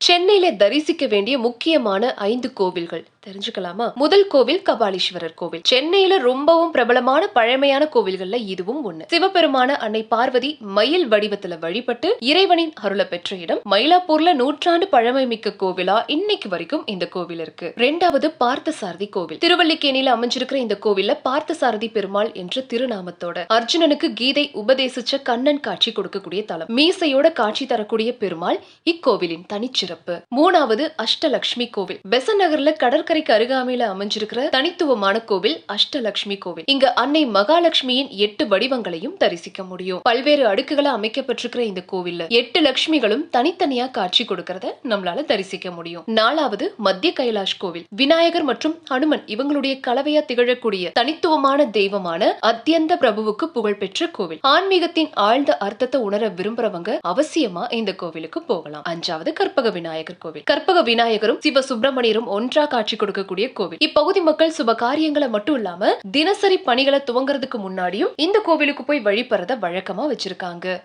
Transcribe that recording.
சென்னையில தரிசிக்க வேண்டிய முக்கியமான 5 கோவில்கள் தெரிஞ்சுக்கலாமா? முதல் கோவில் கபாலீஸ்வரர் கோவில். சென்னையில ரொம்பவும் பிரபலமான பழமையான கோவில்கள்ல இதுவும் ஒண்ணு. சிவபெருமான அன்னை பார்வதி மயில் வடிவத்துல வழிபட்டு இறைவனின் அருளை பெற்ற இடம். மயிலாப்பூர்ல நூற்றாண்டு பழமை மிக்க கோவிலா இன்னைக்கு வரைக்கும் இந்த கோவில் இருக்கு. 2வது பார்த்தசாரதி கோவில். திருவல்லிக்கேணியில அமைஞ்சிருக்கிற இந்த கோவில்ல பார்த்தசாரதி பெருமாள் என்ற திருநாமத்தோட அர்ஜுனனுக்கு கீதை உபதேசிச்ச கண்ணன் காட்சி கொடுக்கக்கூடிய தலம். மீசையோட காட்சி தரக்கூடிய பெருமாள் இக்கோவிலின் தனிச்சிறப்பு. 3வது அஷ்டலட்சுமி கோவில். பெசன் நகர்ல கடற்கரைக்கு அருகாமையில அமைஞ்சிருக்கிற தனித்துவமான கோவில் அஷ்டலட்சுமி கோவில். இங்க அன்னை மகாலட்சுமியின் 8 வடிவங்களையும் தரிசிக்க முடியும். பல்வேறு அடுக்குகளை அமைக்கப்பட்டிருக்கிற இந்த கோவில்ல 8 லட்சுமிகளும் தனித்தனியா காட்சி கொடுக்கறத நம்மளால தரிசிக்க முடியும். 4வது மத்திய கைலாஷ் கோவில். விநாயகர் மற்றும் ஹனுமன் இவங்களுடைய கலவையா திகழக்கூடிய தனித்துவமான தெய்வமான அத்தியந்த பிரபுவுக்கு புகழ்பெற்ற கோவில். ஆன்மீகத்தின் ஆழ்ந்த அர்த்தத்தை உணர விரும்புறவங்க அவசியமா இந்த கோவிலுக்கு போகலாம். 5வது கற்பக விநாயகர் கோவில். கற்பக விநாயகரும் சிவ சுப்பிரமணியரும் ஒன்றா காட்சி கொடுக்கக்கூடிய கோவில். இப்பகுதி மக்கள் சுப காரியங்களை மட்டும் இல்லாம தினசரி பணிகளை துவங்குறதுக்கு முன்னாடியும் இந்த கோவிலுக்கு போய் வழிபடுறத வழக்கமா வச்சிருக்காங்க.